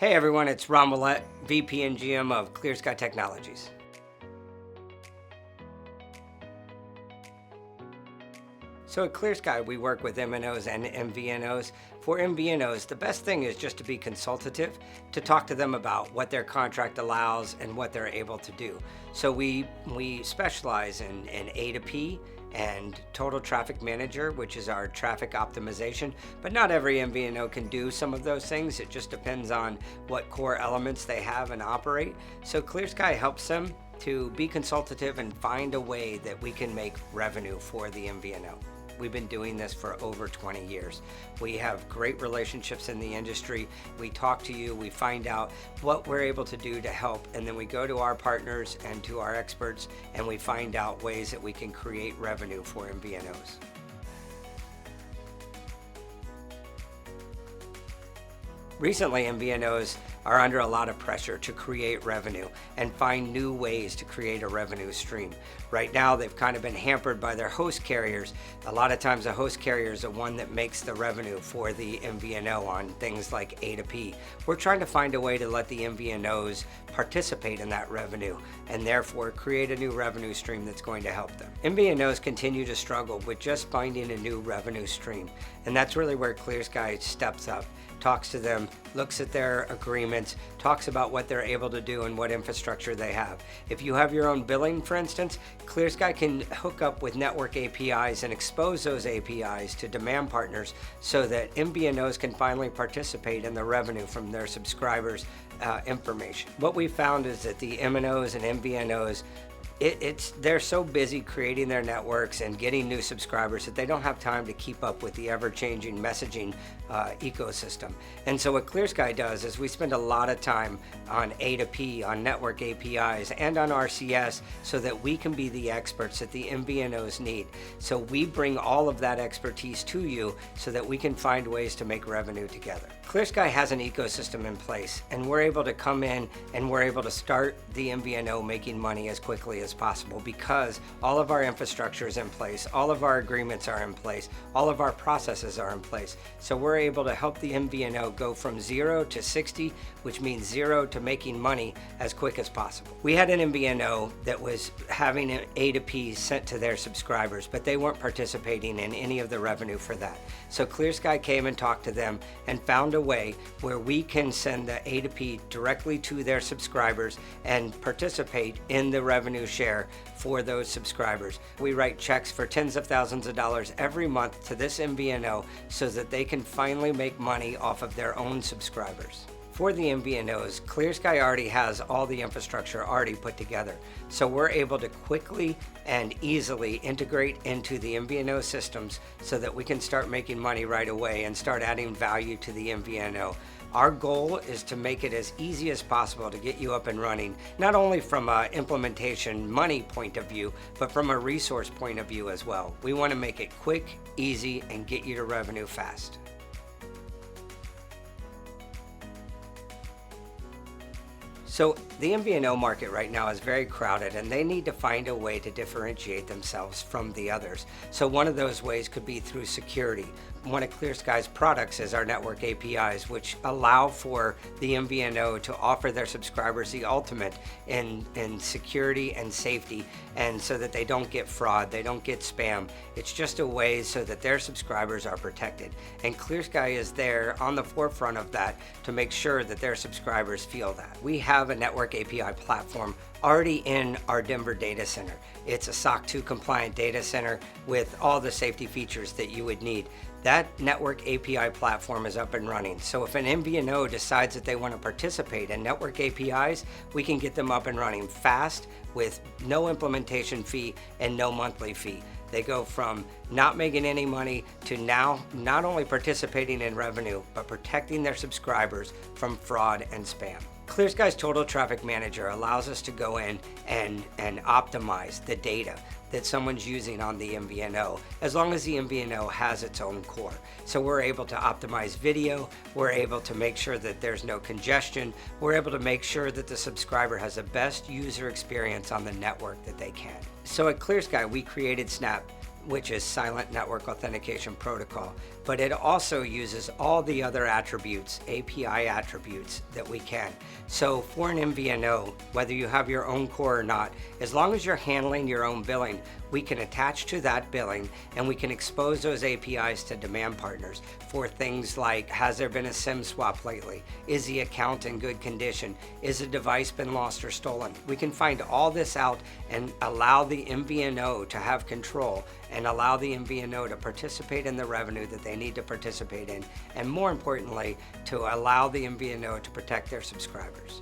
Hey everyone, it's Willett, VP and GM of ClearSky Technologies. So at ClearSky, we work with MNOs and MVNOs. For MVNOs, the best thing is just to be consultative, to talk to them about what their contract allows and what they're able to do. So we specialize in A2P and Total Traffic Manager, which is our traffic optimization. But not every MVNO can do some of those things. It just depends on what core elements they have and operate. So ClearSky helps them to be consultative and find a way that we can make revenue for the MVNO. We've been doing this for over 20 years. We have great relationships in the industry. We talk to you, we find out what we're able to do to help, and then we go to our partners and to our experts and we find out ways that we can create revenue for MVNOs. Recently, MVNOs are under a lot of pressure to create revenue and find new ways to create a revenue stream. Right now, they've kind of been hampered by their host carriers. A lot of times, the host carrier is the one that makes the revenue for the MVNO on things like A2P. We're trying to find a way to let the MVNOs participate in that revenue and therefore create a new revenue stream that's going to help them. MVNOs continue to struggle with just finding a new revenue stream, and that's really where ClearSky steps up, talks to them, looks at their agreements, talks about what they're able to do and what infrastructure they have. If you have your own billing, for instance, ClearSky can hook up with network APIs and expose those APIs to demand partners so that MVNOs can finally participate in the revenue from their subscribers' information. What we found is that the MNOs and MVNOs, they're so busy creating their networks and getting new subscribers that they don't have time to keep up with the ever-changing messaging ecosystem. And so what ClearSky does is we spend a lot of time on A2P, on network APIs, and on RCS so that we can be the experts that the MVNOs need. So we bring all of that expertise to you so that we can find ways to make revenue together. ClearSky has an ecosystem in place, and we're able to come in and we're able to start the MVNO making money as quickly as possible because all of our infrastructure is in place, all of our agreements are in place, all of our processes are in place. So we're able to help the MVNO go from 0 to 60, which means 0 to making money as quick as possible. We had an MVNO that was having an A2P sent to their subscribers, but they weren't participating in any of the revenue for that. So ClearSky came and talked to them and found a way where we can send the A2P directly to their subscribers and participate in the revenue share for those subscribers. We write checks for tens of thousands of dollars every month to this MVNO so that they can finally make money off of their own subscribers. For the MVNOs, ClearSky already has all the infrastructure already put together. So we're able to quickly and easily integrate into the MVNO systems so that we can start making money right away and start adding value to the MVNO. Our goal is to make it as easy as possible to get you up and running, not only from an implementation money point of view, but from a resource point of view as well. We want to make it quick, easy, and get you to revenue fast. So the MVNO market right now is very crowded and they need to find a way to differentiate themselves from the others. So one of those ways could be through security. One of ClearSky's products is our network APIs, which allow for the MVNO to offer their subscribers the ultimate in security and safety, and so that they don't get fraud, they don't get spam. It's just a way so that their subscribers are protected. And ClearSky is there on the forefront of that to make sure that their subscribers feel that. We have a network API platform already in our Denver data center. It's a SOC 2 compliant data center with all the safety features that you would need. That network API platform is up and running. So if an MVNO decides that they want to participate in network APIs, we can get them up and running fast with no implementation fee and no monthly fee. They go from not making any money to now not only participating in revenue, but protecting their subscribers from fraud and spam. ClearSky's Total Traffic Manager allows us to go in and optimize the data that someone's using on the MVNO, as long as the MVNO has its own core. So we're able to optimize video, we're able to make sure that there's no congestion, we're able to make sure that the subscriber has the best user experience on the network that they can. So at ClearSky, we created Snap which is Silent Network Authentication Protocol, but it also uses all the other attributes, API attributes that we can. So for an MVNO, whether you have your own core or not, as long as you're handling your own billing, we can attach to that billing and we can expose those APIs to demand partners for things like, has there been a SIM swap lately? Is the account in good condition? Is a device been lost or stolen? We can find all this out and allow the MVNO to have control and allow the MVNO to participate in the revenue that they need to participate in, and more importantly, to allow the MVNO to protect their subscribers.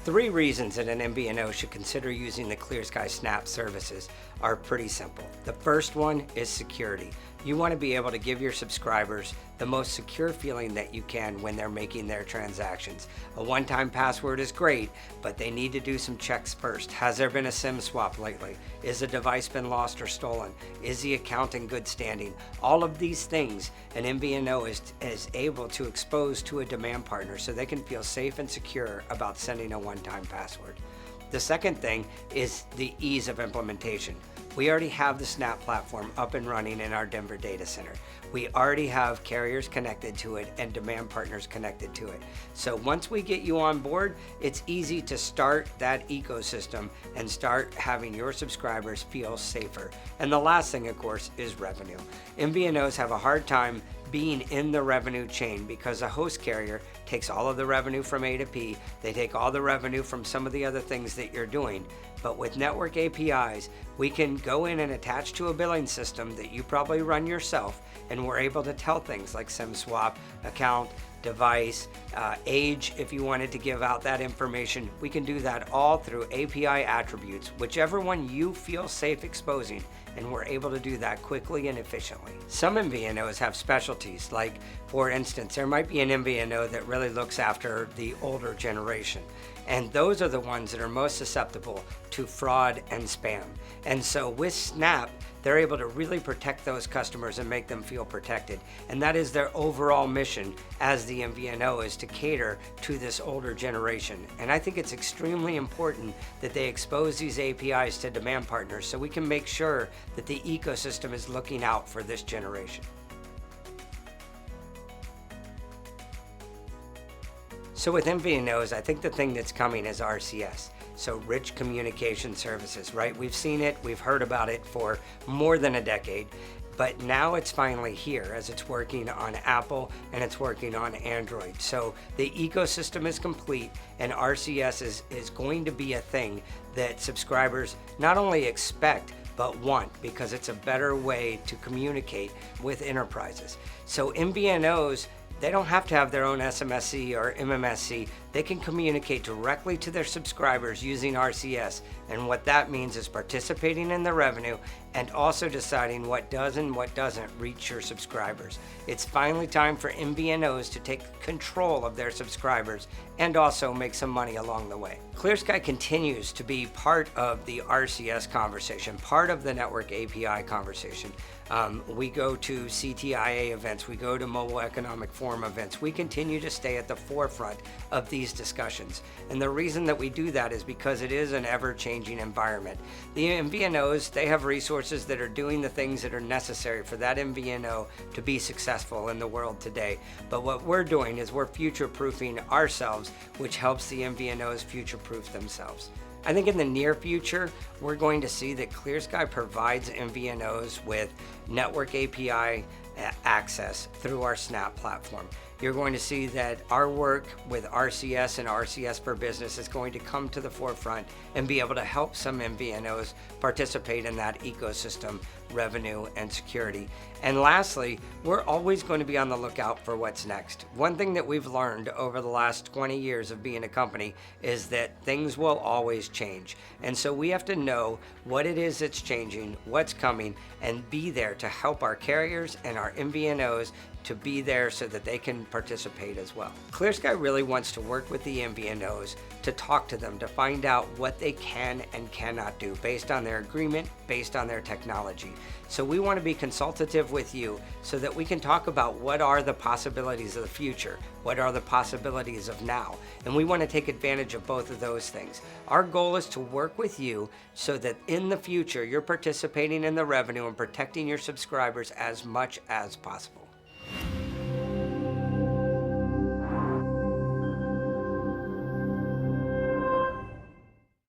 Three reasons that an MVNO should consider using the ClearSky Snap services are pretty simple. The first one is security. You want to be able to give your subscribers the most secure feeling that you can when they're making their transactions. A one-time password is great, but they need to do some checks first. Has there been a SIM swap lately? Is a device been lost or stolen? Is the account in good standing? All of these things an MVNO is able to expose to a demand partner so they can feel safe and secure about sending a one-time password. The second thing is the ease of implementation. We already have the Snap platform up and running in our Denver data center. We already have carriers connected to it and demand partners connected to it. So once we get you on board, it's easy to start that ecosystem and start having your subscribers feel safer. And the last thing, of course, is revenue. MVNOs have a hard time being in the revenue chain because a host carrier takes all of the revenue from A to P. They take all the revenue from some of the other things that you're doing. But with network APIs, we can go in and attach to a billing system that you probably run yourself, and we're able to tell things like SIM swap, account, device, age, if you wanted to give out that information. We can do that all through API attributes, whichever one you feel safe exposing, and we're able to do that quickly and efficiently. Some MVNOs have specialties, like for instance, there might be an MVNO that really looks after the older generation. And those are the ones that are most susceptible to fraud and spam. And so with Snap, they're able to really protect those customers and make them feel protected. And that is their overall mission as the MVNO, is to cater to this older generation. And I think it's extremely important that they expose these APIs to demand partners so we can make sure that the ecosystem is looking out for this generation. So with MVNOs, I think the thing that's coming is RCS. So rich communication services, right? We've seen it, we've heard about it for more than a decade, but now it's finally here as it's working on Apple and it's working on Android. So the ecosystem is complete, and RCS is going to be a thing that subscribers not only expect, but want, because it's a better way to communicate with enterprises. So MVNOs, they don't have to have their own SMSC or MMSC. They can communicate directly to their subscribers using RCS. And what that means is participating in the revenue and also deciding what does and what doesn't reach your subscribers. It's finally time for MVNOs to take control of their subscribers and also make some money along the way. ClearSky continues to be part of the RCS conversation, part of the network API conversation. We go to CTIA events, we go to Mobile Economic Forum events. We continue to stay at the forefront of these discussions. And the reason that we do that is because it is an ever-changing environment. The MVNOs, they have resources that are doing the things that are necessary for that MVNO to be successful in the world today. But what we're doing is we're future-proofing ourselves, which helps the MVNOs future-proof themselves. I think in the near future, we're going to see that ClearSky provides MVNOs with network API access through our Snap platform. You're going to see that our work with RCS and RCS for Business is going to come to the forefront and be able to help some MVNOs participate in that ecosystem, revenue, and security. And lastly, we're always going to be on the lookout for what's next. One thing that we've learned over the last 20 years of being a company is that things will always change. And so we have to know what it is that's changing, what's coming, and be there to help our carriers and our MVNOs to be there so that they can participate as well. ClearSky really wants to work with the MVNOs to talk to them, to find out what they can and cannot do based on their agreement, based on their technology. So we want to be consultative with you so that we can talk about what are the possibilities of the future, what are the possibilities of now, and we want to take advantage of both of those things. Our goal is to work with you so that in the future you're participating in the revenue and protecting your subscribers as much as possible.